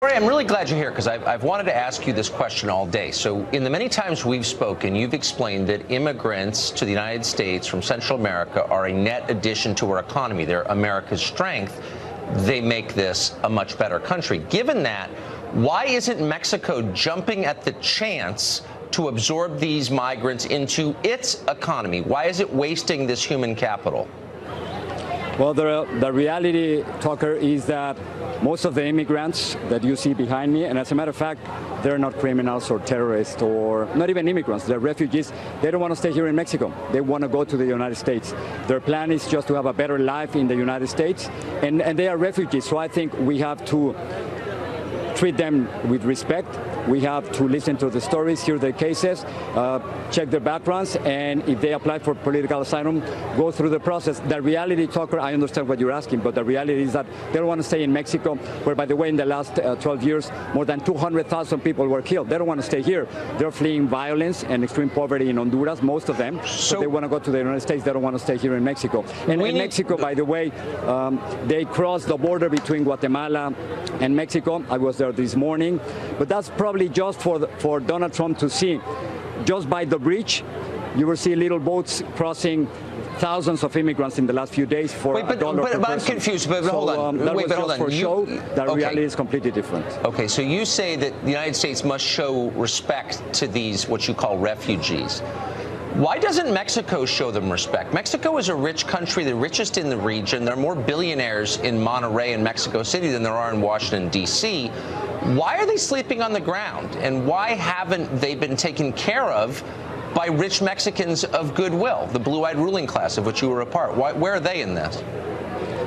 Corey, I'm really glad you're here because I've wanted to ask you this question all day. So in the many times we've spoken, you've explained that immigrants to the United States from Central America are a net addition to our economy. They're America's strength. They make this a much better country. Given that, why isn't Mexico jumping at the chance to absorb these migrants into its economy? Why is it wasting this human capital? Well, the reality, Tucker, is that most of the immigrants that you see behind me, and as a matter of fact, they're not criminals or terrorists or not even immigrants, they're refugees. They don't want to stay here in Mexico. They want to go to the United States. Their plan is just to have a better life in the United States, and they are refugees. So I think we have to treat them with respect. We have to listen to the stories, hear their cases, check their backgrounds, and if they apply for political asylum, go through the process. The reality, Tucker, I understand what you're asking, but the reality is that they don't want to stay in Mexico, where, by the way, in the last 12 years, more than 200,000 people were killed. They don't want to stay here. They're fleeing violence and extreme poverty in Honduras, most of them. So they want to go to the United States. They don't want to stay here in Mexico. And in Mexico, by the way, they crossed the border between Guatemala and Mexico. I was there this morning, but that's probably just for Donald Trump to see. Just by the bridge, you will see little boats crossing thousands of immigrants in the last few days for $1 per person. But I'm confused. But hold on. Wait, hold on. For show, the reality is completely different. Okay, so you say that the United States must show respect to these, what you call refugees. Why doesn't Mexico show them respect? Mexico is a rich country, the richest in the region. There are more billionaires in Monterrey and Mexico City than there are in Washington, D.C. Why are they sleeping on the ground? And why haven't they been taken care of by rich Mexicans of goodwill, the blue-eyed ruling class of which you were a part? Where are they in this?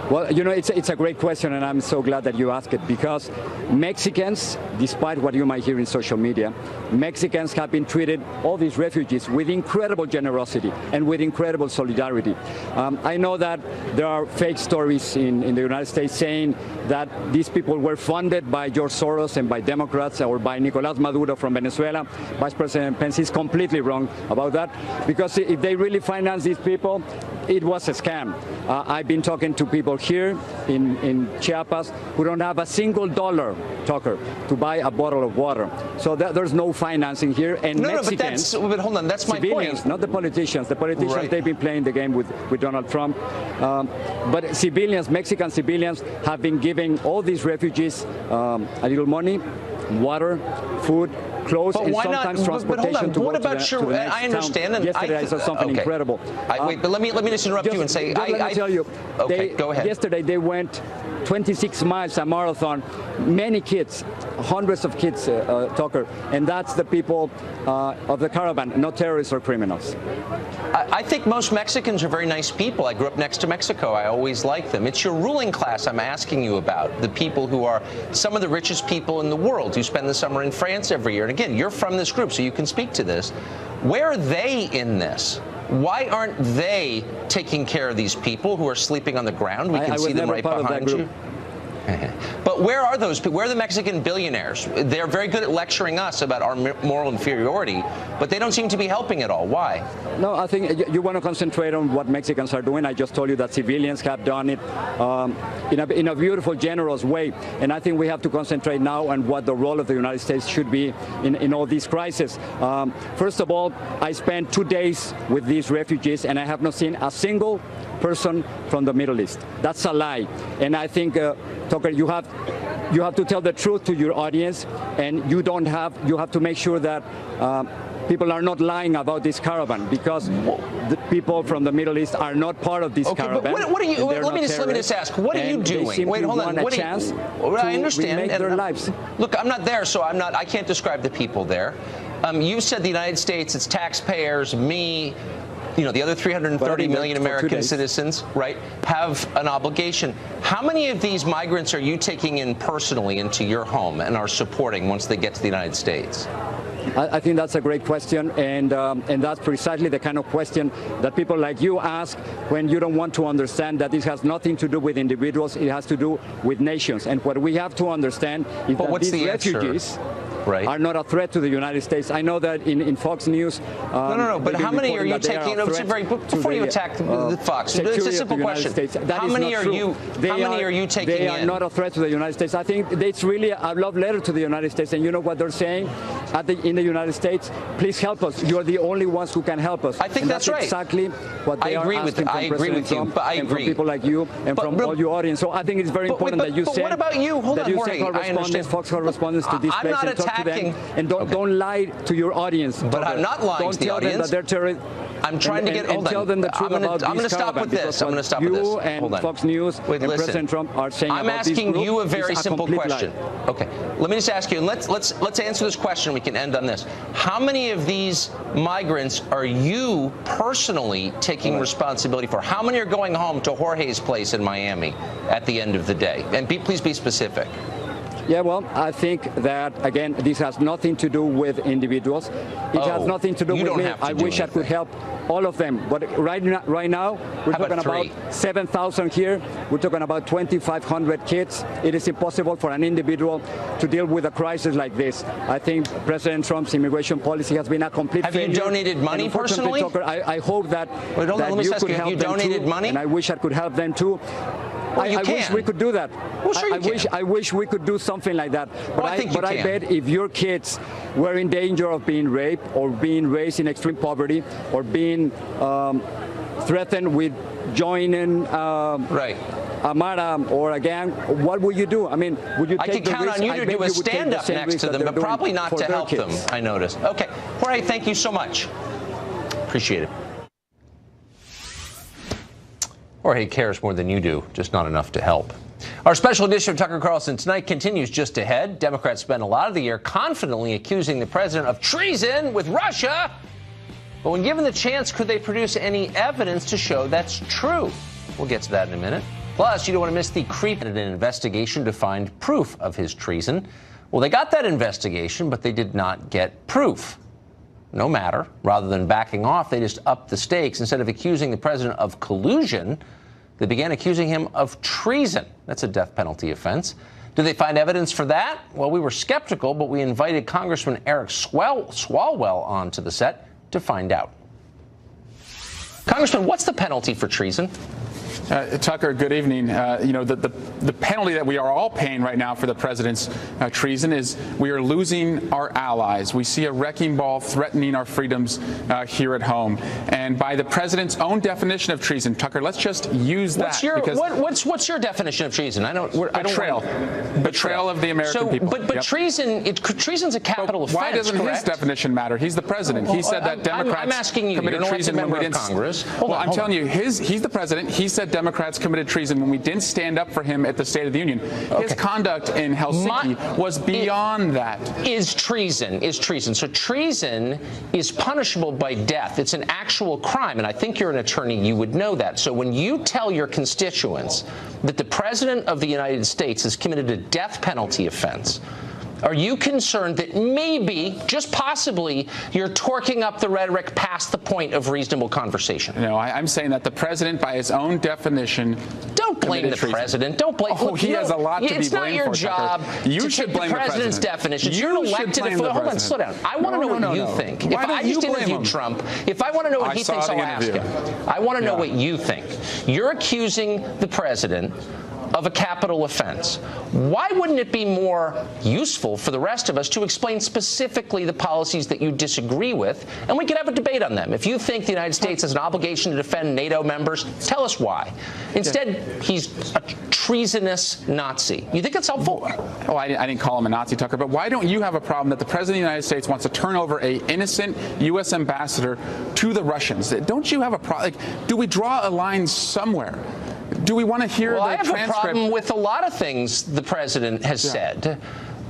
Well, you know, it's a great question, and I'm so glad that you asked it, because Mexicans, despite what you might hear in social media, Mexicans have been treated, all these refugees, with incredible generosity and with incredible solidarity. I know that there are fake stories in the United States saying that these people were funded by George Soros and by Democrats or by Nicolás Maduro from Venezuela. Vice President Pence is completely wrong about that, because if they really finance these people, it was a scam. I've been talking to people here in Chiapas who don't have a single dollar, Tucker, to buy a bottle of water. So there's no financing here. And Mexicans, but hold on, that's my point. Not the politicians. The politicians, right. They've been playing the game with Donald Trump. But civilians, Mexican civilians, have been giving all these refugees a little money, water, food, clothes, and sometimes transportation to go to the next I understand. town. Yesterday I saw something incredible. Wait, but let me just interrupt you and say, let me tell you. Okay, go ahead. Yesterday they went 26 miles, a marathon. Many kids, hundreds of kids, Tucker, and that's the people of the caravan, not terrorists or criminals. I think most Mexicans are very nice people. I grew up next to Mexico. I always liked them. It's your ruling class I'm asking you about, the people who are some of the richest people in the world who spend the summer in France every year. And again, you're from this group, so you can speak to this. Where are they in this? Why aren't they taking care of these people who are sleeping on the ground? We can see them right behind you. But where are those people? Where are the Mexican billionaires? They're very good at lecturing us about our moral inferiority, but they don't seem to be helping at all. Why? No, I think you want to concentrate on what Mexicans are doing. I just told you that civilians have done it in a beautiful, generous way. And I think we have to concentrate now on what the role of the United States should be in all these crises. First of all, I spent 2 days with these refugees, and I have not seen a single person from the Middle East. That's a lie. And I think, Tucker, you have to tell the truth to your audience, and you have to make sure that people are not lying about this caravan, because the people from the Middle East are not part of this caravan. But what are you? Let me just ask. What are you doing? Wait, hold on. What chance I understand. Remake their lives. Look, I'm not there, so I can't describe the people there. You said the United States, its taxpayers, me, you know, the other 330 million American citizens, right, have an obligation. How many of these migrants are you taking in personally into your home and are supporting once they get to the United States? I think that's a great question, and that's precisely the kind of question that people like you ask when you don't want to understand that this has nothing to do with individuals, it has to do with nations. And what we have to understand is that these refugees, Right. are not a threat to the United States. I know that in Fox News. No. But how many are you taking? Before you attack the Fox, it's a simple question. How many are you? How many are you taking in? They are not a threat to the United States. I think it's really a love letter to the United States. And you know what they're saying in the United States? Please help us. You are the only ones who can help us. I think that's right. Exactly what they are asking from President Trump and from people like you and from all your audience. So I think it's very important that you send. What about you? Hold on, Jorge. Fox correspondents to this place and talk to them. And don't lie to your audience. But I'm not lying to the audience. Don't tell them that they're terrorists. I'm trying to get. Hold on. Tell them the truth about I'm going to stop with this. I'm going to stop with this. You and Fox News and President Trump are saying I'm about this asking group you a very simple question. Lie. Okay. Let me just ask you, and let's answer this question. We can end on this. How many of these migrants are you personally taking responsibility for? How many are going home to Jorge's place in Miami at the end of the day? And please be specific. Yeah, well, I think that, again, this has nothing to do with individuals. It has nothing to do with me. I wish I could help all of them. But right now, we're talking about 7,000 here. We're talking about 2,500 kids. It is impossible for an individual to deal with a crisis like this. I think President Trump's immigration policy has been a complete failure. Have you donated money personally? Tucker, I hope that, you could help them too, money? And I wish I could help them too. Well, I wish we could do that. Well, sure I wish we could do something like that. But I bet if your kids were in danger of being raped or being raised in extreme poverty or being threatened with joining Amara or a gang, what would you do? I mean, would you take the risk? I can count on you to do a stand-up next to them, but probably not to help them, I noticed. Okay. Jorge, thank you so much. Appreciate it. Jorge cares more than you do, just not enough to help. Our special edition of Tucker Carlson tonight continues just ahead. Democrats spent a lot of the year confidently accusing the president of treason with Russia. But when given the chance, could they produce any evidence to show that's true? We'll get to that in a minute. Plus, you don't want to miss the creep in an investigation to find proof of his treason. Well, they got that investigation, but they did not get proof. No matter. Rather than backing off, they just upped the stakes. Instead of accusing the president of collusion, they began accusing him of treason. That's a death penalty offense. Did they find evidence for that? Well, we were skeptical, but we invited Congressman Eric Swalwell onto the set to find out. Congressman, what's the penalty for treason? Tucker, good evening. The penalty that we are all paying right now for the president's treason is we are losing our allies. We see a wrecking ball threatening our freedoms here at home. And by the president's own definition of treason, Tucker, let's just use that. What's your definition of treason? Betrayal of the American people. But treason's a capital offense. Why doesn't his definition matter? He's the president. He said that Democrats committed treason when we didn't. Congress. I'm telling you, he's the president. He said Democrats committed treason when we didn't stand up for him at the State of the Union. His conduct in Helsinki was beyond that. Is treason. So treason is punishable by death. It's an actual crime, and I think you're an attorney. You would know that. So when you tell your constituents that the president of the United States has committed a death penalty offense, are you concerned that maybe, just possibly, you're torquing up the rhetoric past the point of reasonable conversation? No, I'm saying that the president, by his own definition, don't blame the president. Don't blame. Oh, he has a lot to be blamed for. It's not your job to take the president's definition. You're an elected official. Hold on, slow down. I want to know what you think. If I just interviewed Trump, if I want to know what he thinks, I'll ask him. I want to know what you think. You're accusing the president of a capital offense. Why wouldn't it be more useful for the rest of us to explain specifically the policies that you disagree with, and we could have a debate on them? If you think the United States has an obligation to defend NATO members, tell us why. Instead, he's a treasonous Nazi. You think that's helpful? Oh, I didn't call him a Nazi, Tucker, but why don't you have a problem that the President of the United States wants to turn over an innocent U.S. ambassador to the Russians? Don't you have a problem? Do we draw a line somewhere? Do we want to hear the transcript? I have a problem with a lot of things the president has said.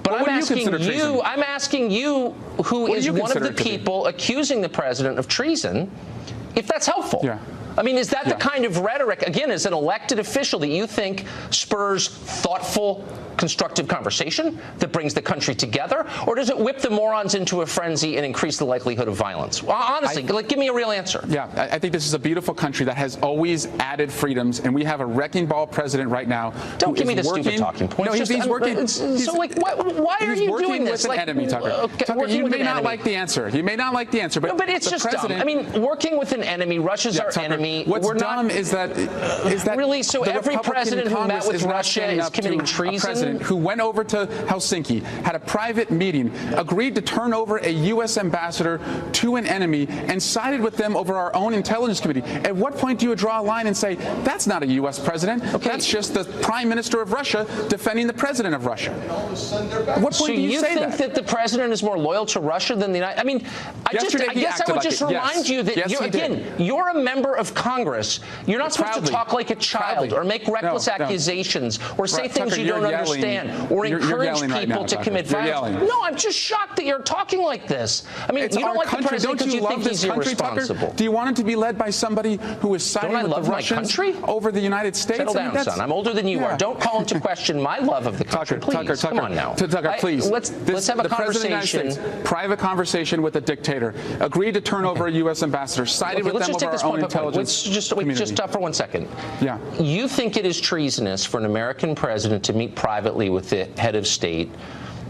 But I'm asking you, who is one of the people accusing the president of treason, if that's helpful. Yeah. I mean, is that the kind of rhetoric, again, as an elected official, that you think spurs thoughtful constructive conversation that brings the country together, or does it whip the morons into a frenzy and increase the likelihood of violence? Well, honestly, give me a real answer. Yeah, I think this is a beautiful country that has always added freedoms, and we have a wrecking ball president right now. Don't give me the stupid talking points. No, he's working. So, like, why are you doing this? With an enemy, Tucker. Okay, Tucker, you may not like the answer. You may not like the answer, but no, but it's just dumb. I mean, working with an enemy, Russia's our Tucker, enemy. What's dumb is that really. So every president who met with Russia is committing treason. A president who went over to Helsinki, had a private meeting, agreed to turn over a U.S. ambassador to an enemy, and sided with them over our own intelligence committee. At what point do you draw a line and say that's not a U.S. president? Okay. That's just the prime minister of Russia defending the president of Russia. At what point do you say that? So you think that the president is more loyal to Russia than the United? I mean, I guess I would just remind you that you're a member of Congress. You're not supposed to talk like a child or make reckless accusations or say things you don't understand or encourage people to commit violence. No, I'm just shocked that you're talking like this. I mean, you don't like the president because you think he's irresponsible. Do you want him to be led by somebody who is siding with the Russians over the United States? Settle down, son. I'm older than you are. Don't call into question my love of the country, please. Come on now. Tucker, please. Let's have a conversation. Private conversation with a dictator. Agreed to turn over a U.S. ambassador. Sided with them over our own intelligence community. Just stop for 1 second. Yeah. You think it is treasonous for an American president to meet privately with the head of state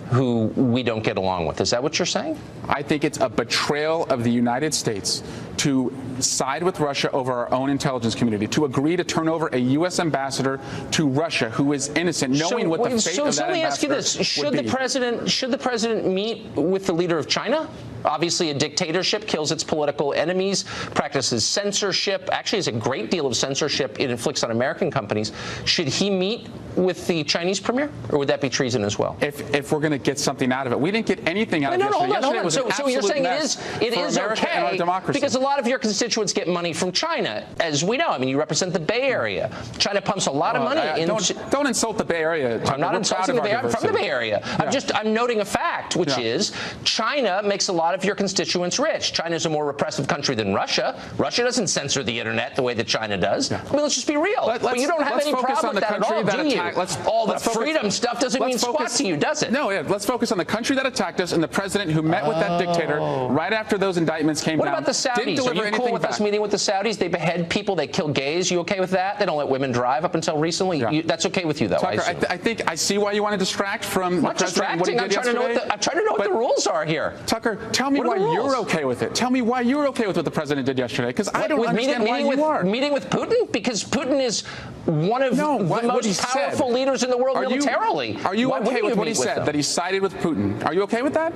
who we don't get along with? Is that what you're saying? I think it's a betrayal of the United States to side with Russia over our own intelligence community, to agree to turn over a U.S. ambassador to Russia who is innocent, knowing what the fate of that ambassador would be. So let me ask you this. Should the president meet with the leader of China? Obviously, a dictatorship kills its political enemies, practices censorship, actually has a great deal of censorship it inflicts on American companies. Should he meet with the Chinese premier, or would that be treason as well? If we're going to get something out of it. We didn't get anything out of it. Hold on. So you're saying it is okay because a lot of your constituents get money from China, as we know. I mean, you represent the Bay Area. China pumps a lot of money into... Don't insult the Bay Area. I'm not insulting the Bay Area. I'm from the Bay Area. Yeah. I'm noting a fact, which is China makes a lot of your constituents rich. China's a more repressive country than Russia. Russia doesn't censor the internet the way that China does. Yeah. I mean, let's just be real. But you don't have any problem with that at all, do you? All the freedom stuff doesn't mean squat to you, does it? No, let's focus on the country that attacked us and the president who met with that dictator right after those indictments came down. What about the Saudis? Are you cool with us meeting with the Saudis? They behead people. They kill gays. You okay with that? They don't let women drive up until recently. Yeah. That's okay with you, though, Tucker, I think I see why you want to distract from the president. What he did yesterday. I'm trying to know what the rules are here. Tucker, tell me why you're okay with it. Tell me why you're okay with what the president did yesterday, because I don't understand why you are. Meeting with Putin? Because Putin is one of the most powerful leaders in the world militarily. Are you okay with what he said, that he sided with Putin? Are you okay with that?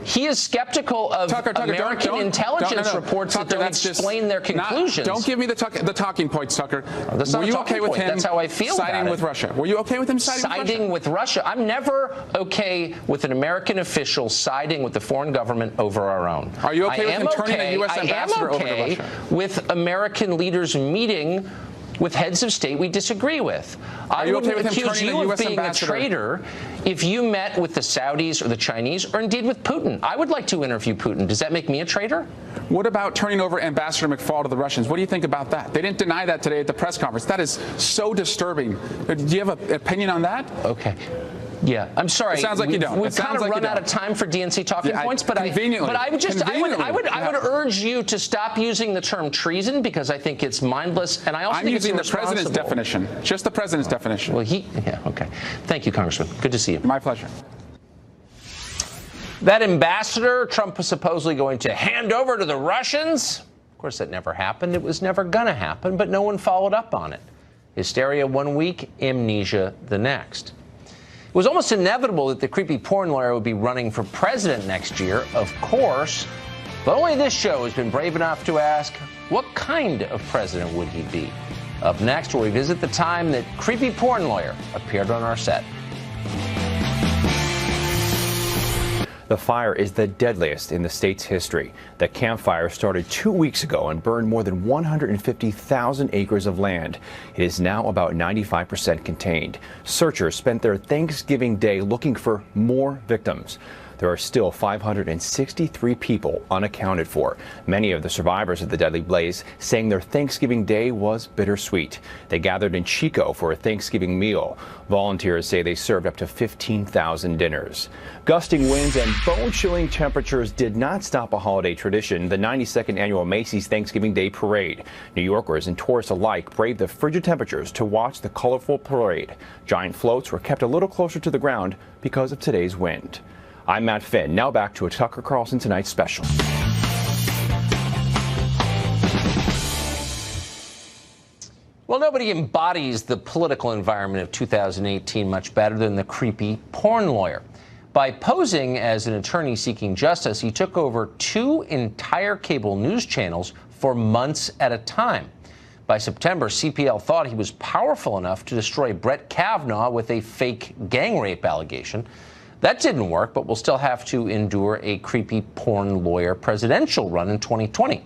He is skeptical of American intelligence reports that don't explain their conclusions. Don't give me the talking points, Tucker. Were you okay with him? That's how I feel siding with Russia? Were you okay with him siding with Russia? I'm never okay with an American official siding with the foreign government over our own. Are you okay with him turning a U.S. ambassador over to Russia? With American leaders meeting with heads of state we disagree with. I wouldn't accuse you of being a traitor if you met with the Saudis or the Chinese or indeed with Putin. I would like to interview Putin. Does that make me a traitor? What about turning over Ambassador McFaul to the Russians? What do you think about that? They didn't deny that today at the press conference. That is so disturbing. Do you have an opinion on that? Okay. Yeah, I'm sorry. It sounds like you don't. We've kind of run out of time for DNC talking points, but I would urge you to stop using the term treason because I think it's mindless, and I also think it's irresponsible. I'm using the president's definition, just the president's definition. Well, okay. Thank you, Congressman. Good to see you. My pleasure. That ambassador Trump was supposedly going to hand over to the Russians. Of course, that never happened. It was never going to happen, but no one followed up on it. Hysteria 1 week, amnesia the next. It was almost inevitable that the creepy porn lawyer would be running for president next year, of course, but only this show has been brave enough to ask, what kind of president would he be? Up next, we'll revisit the time that creepy porn lawyer appeared on our set. The fire is the deadliest in the state's history. The campfire started 2 weeks ago and burned more than 150,000 acres of land. It is now about 95% contained. Searchers spent their Thanksgiving Day looking for more victims. there are still 563 people unaccounted for. Many of the survivors of the deadly blaze saying their Thanksgiving Day was bittersweet. They gathered in Chico for a Thanksgiving meal. Volunteers say they served up to 15,000 dinners. Gusting winds and bone-chilling temperatures did not stop a holiday tradition, the 92nd annual Macy's Thanksgiving Day Parade. New Yorkers and tourists alike braved the frigid temperatures to watch the colorful parade. Giant floats were kept a little closer to the ground because of today's wind. I'm Matt Finn. Now back to a Tucker Carlson Tonight special. Well, nobody embodies the political environment of 2018 much better than the creepy porn lawyer. By posing as an attorney seeking justice, he took over 2 entire cable news channels for months at a time. By September, CPL thought he was powerful enough to destroy Brett Kavanaugh with a fake gang rape allegation. That didn't work, but we'll still have to endure a creepy porn lawyer presidential run in 2020.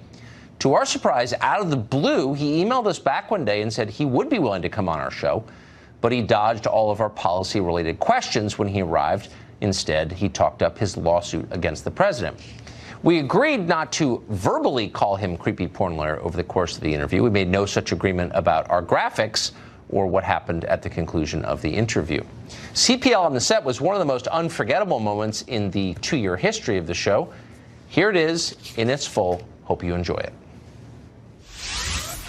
To our surprise, out of the blue, he emailed us back one day and said he would be willing to come on our show, but he dodged all of our policy-related questions when he arrived. Instead, he talked up his lawsuit against the president. We agreed not to verbally call him creepy porn lawyer over the course of the interview. We made no such agreement about our graphics or what happened at the conclusion of the interview. CPL on the set was one of the most unforgettable moments in the 2-year history of the show. Here it is in its full. Hope you enjoy it.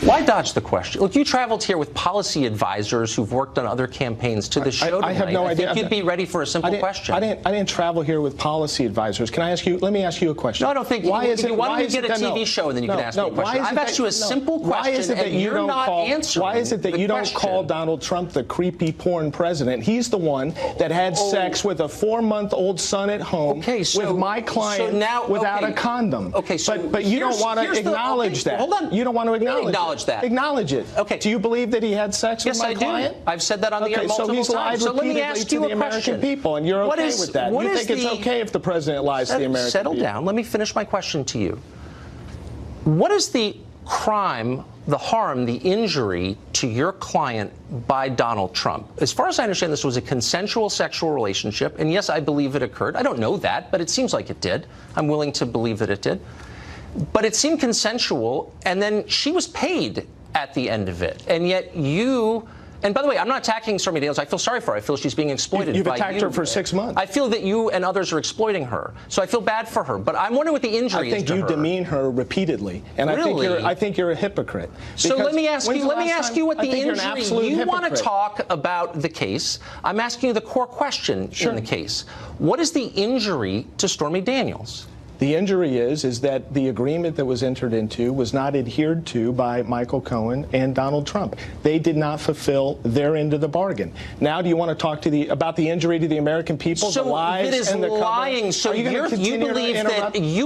Why dodge the question? Look, you traveled here with policy advisors who've worked on other campaigns to the show tonight. I have no idea. I think you'd be ready for a simple question. I didn't travel here with policy advisors. Can I ask you? Let me ask you a question. No, I don't think. Why don't you get a TV show and then you can ask me a question? I've asked you a simple question and you're not answering. Why is it that you don't call Donald Trump the creepy porn president? He's the one that had sex with a 4-month-old son at home with my client without a condom. Okay, but you don't want to acknowledge that. Hold on. You don't want to acknowledge that. Acknowledge it. Okay. Do you believe that he had sex with my client? Yes, I do. I've said that on the air multiple times. So he's lied repeatedly to the American people, and you're okay with that. You think it's okay if the president lies to the American people? Settle down. Let me finish my question to you. What is the crime, the harm, the injury to your client by Donald Trump? As far as I understand, this was a consensual sexual relationship, and yes, I believe it occurred. I don't know that, but it seems like it did. I'm willing to believe that it did. But it seemed consensual, and then she was paid at the end of it. And yet you, and by the way, I'm not attacking Stormy Daniels. I feel sorry for her. I feel she's being exploited. You've attacked her for 6 months. I feel that you and others are exploiting her. So I feel bad for her. But I'm wondering what the injury is to her. I think you demean her repeatedly. And really? I think you're a hypocrite. So let me ask you what the injury, you want to talk about the case. I'm asking you the core question in the case. What is the injury to Stormy Daniels? The injury is that the agreement that was entered into was not adhered to by Michael Cohen and Donald Trump. They did not fulfill their end of the bargain. Now, do you want to talk about the injury to the American people, the lies and the lying. So you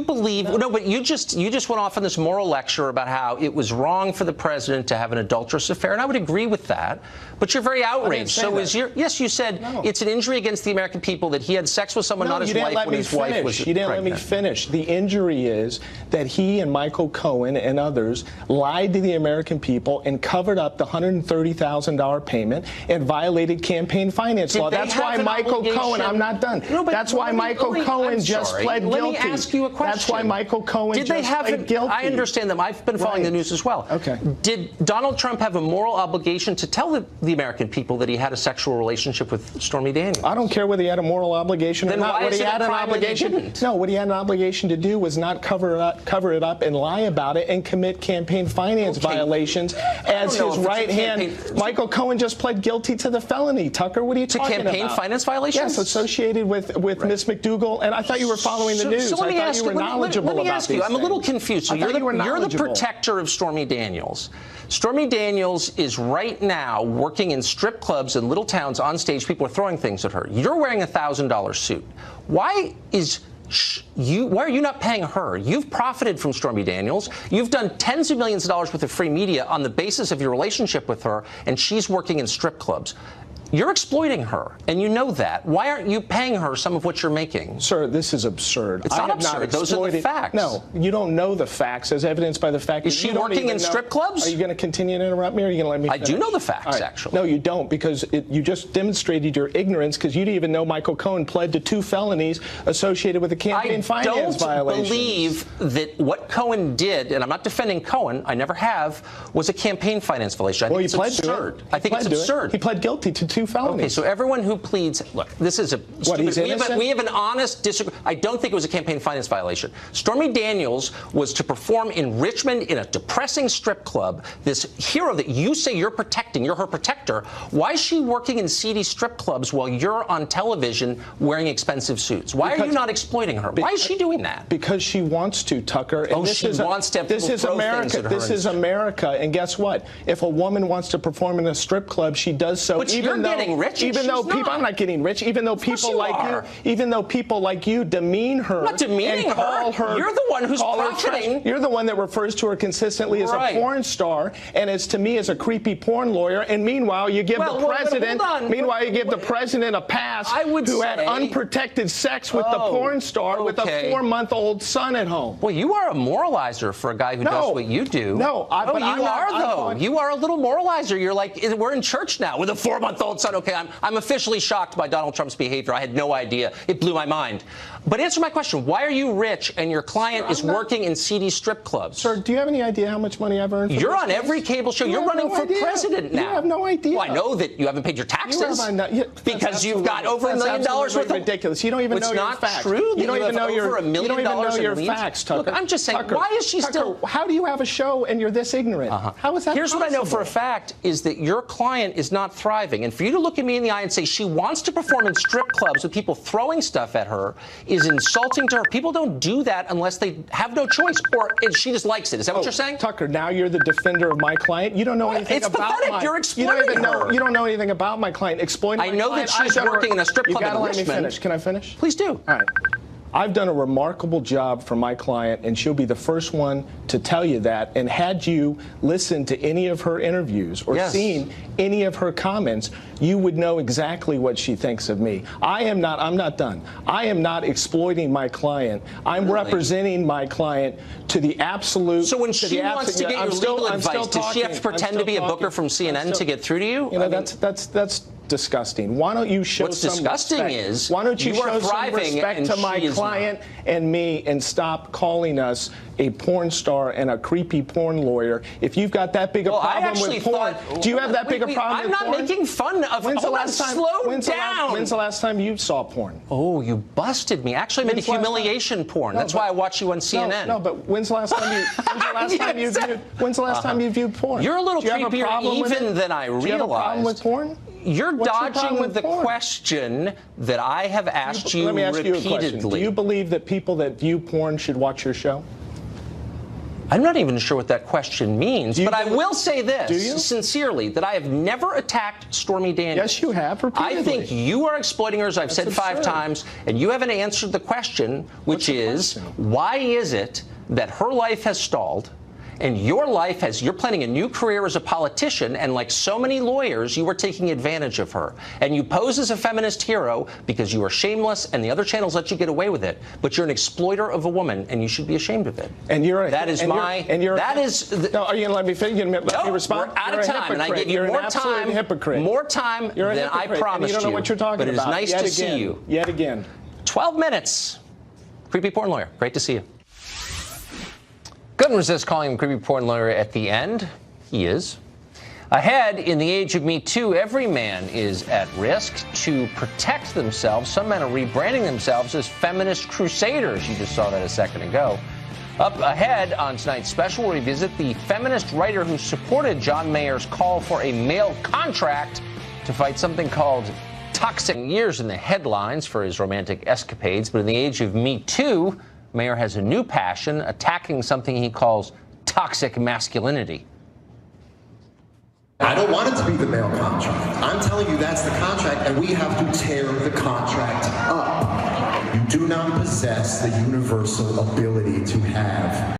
believe no, but you just went off on this moral lecture about how it was wrong for the president to have an adulterous affair, and I would agree with that. But you're very outraged. Yes, you said it's an injury against the American people that he had sex with someone, not his wife, when his wife was pregnant. You didn't let me finish. The injury is that he and Michael Cohen and others lied to the American people and covered up the $130,000 payment and violated campaign finance law. That's why Michael Cohen, I'm not done. That's why Michael Cohen just pled guilty. Let me ask you a question. That's why Michael Cohen just pled guilty. I understand them. I've been following the news as well. Okay. Did Donald Trump have a moral obligation to tell the American people that he had a sexual relationship with Stormy Daniels? I don't care whether he had a moral obligation or not. What he had an obligation? No, what he had an obligation to do was not cover it up and lie about it and commit campaign finance violations as his right hand. Michael Cohen just pled guilty to the felony. Tucker, what are you talking about? To campaign finance violations? Yes, associated with Miss McDougal. And I thought you were following the news. So let me ask you. Let me ask you. I'm a little confused. So you're the protector of Stormy Daniels. Stormy Daniels is right now working in strip clubs in little towns on stage. People are throwing things at her. You're wearing a $1,000 suit. Why are you not paying her? You've profited from Stormy Daniels. You've done tens of millions of dollars worth of free media on the basis of your relationship with her, and she's working in strip clubs. You're exploiting her, and you know that. Why aren't you paying her some of what you're making? Sir, this is absurd. It's not absurd. Those are the facts. No, you don't know the facts, as evidenced by the fact that you don't working in strip clubs? Are you going to continue to interrupt me, or are you going to let me finish? I do know the facts, right. actually. No, you don't, because you just demonstrated your ignorance, because you didn't even know Michael Cohen pled to 2 felonies associated with the campaign finance violations. I don't believe that what Cohen did, and I'm not defending Cohen, I never have, was a campaign finance violation. I think it's absurd. I think it's absurd. He pled guilty to 2 felonies. Okay, so everyone who pleads, look, this is a what, he's innocent? We have an honest disagreement. I don't think it was a campaign finance violation. Stormy Daniels was to perform in Richmond in a depressing strip club. This hero that you say you're protecting, you're her protector. Why is she working in seedy strip clubs while you're on television wearing expensive suits? Why are you not exploiting her? Why is she doing that? Because she wants to, Tucker. And she wants to. This is America. This is America. And guess what? If a woman wants to perform in a strip club, she does so. But you're getting rich. Even though people, I'm not getting rich. Even though people like you, demean her. I'm not demeaning her. You're the one who's profiting. You're the one that refers to her consistently as a porn star, and as to me as a creepy porn lawyer. And meanwhile, you give the president. Meanwhile, you give the president a pass who had unprotected sex with the porn star with a 4-month-old son at home. Well, you are a moralizer for a guy who does what you do. No, but you are though. You are a little moralizer. You're like, we're in church now with a 4-month-old son. Okay, I'm officially shocked by Donald Trump's behavior. I had no idea. It blew my mind. But answer my question. Why are you rich and your client is working in seedy strip clubs? Sir, do you have any idea how much money I've earned? You're on every cable show. You're running for president now. You have no idea. Well, I know that you haven't paid your taxes because you've got over $1 million worth of ridiculous. You don't even know your facts. It's not true that you don't even know over $1 million. You don't even know your facts, Tucker. Look, I'm just saying, why is she still? How do you have a show and you're this ignorant? How is that Here's possible? what I know for a fact is that your client is not thriving. And for you to look at me in the eye and say she wants to perform in strip clubs with people throwing stuff at her is insulting to her. People don't do that unless they have no choice, or she just likes it. Is that what you're saying? Tucker, now you're the defender of my client. You don't know anything about pathetic. You're exploiting her. You don't know anything about my client. Exploiting my client. I know that she's working in a strip club in Richmond. You gotta let me finish. Can I finish? Please do. All right. I've done a remarkable job for my client, and she'll be the first one to tell you that. And had you listened to any of her interviews or seen any of her comments, you would know exactly what she thinks of me. I'm not done. I am not exploiting my client. I'm representing my client to the absolute. So when she wants to get your legal advice, does she have to pretend to be a booker from CNN to get through to you? You know, that's disgusting. Why don't you show What's some disgusting respect? is why don't you are show some thriving respect to my client and me and stop calling us a porn star and a creepy porn lawyer? If you've got that big a problem with porn, do you have that big a problem with porn? I'm not making fun of. When's the last time? When's the last time you saw porn? Oh, you busted me. Actually, I made humiliation porn. That's why I watch you on CNN. No, but when's the last time you? When's the last time you viewed porn? You're a little creepier even than I realized. Do you have a problem with porn? You're dodging the question that I have asked you repeatedly. Let me ask you a question. Do you believe that people that view porn should watch your show? I'm not even sure what that question means, but I will say this sincerely, that I have never attacked Stormy Daniels. Yes, you have, repeatedly. I think you are exploiting her, as I've said 5 times, and you haven't answered the question, which is, why is it that her life has stalled? And your life you're planning a new career as a politician, and like so many lawyers, you are taking advantage of her. And you pose as a feminist hero because you are shameless and the other channels let you get away with it. But you're an exploiter of a woman, and you should be ashamed of it. And you're are you going to let me finish? Let me respond? We're out of time, and I give you more time. More time than I promised you. You don't know what you're talking about. But it is nice to see you. Yet again. 12 minutes. Creepy porn lawyer. Great to see you. Couldn't resist calling him creepy porn lawyer at the end. He is. Ahead, in the age of Me Too, every man is at risk to protect themselves. Some men are rebranding themselves as feminist crusaders. You just saw that a second ago. Up ahead on tonight's special, we'll revisit the feminist writer who supported John Mayer's call for a male contract to fight something called toxic. Years in the headlines for his romantic escapades, but in the age of Me Too, Mayer has a new passion, attacking something he calls toxic masculinity. I don't want it to be the male contract. I'm telling you that's the contract, and we have to tear the contract up. You do not possess the universal ability to have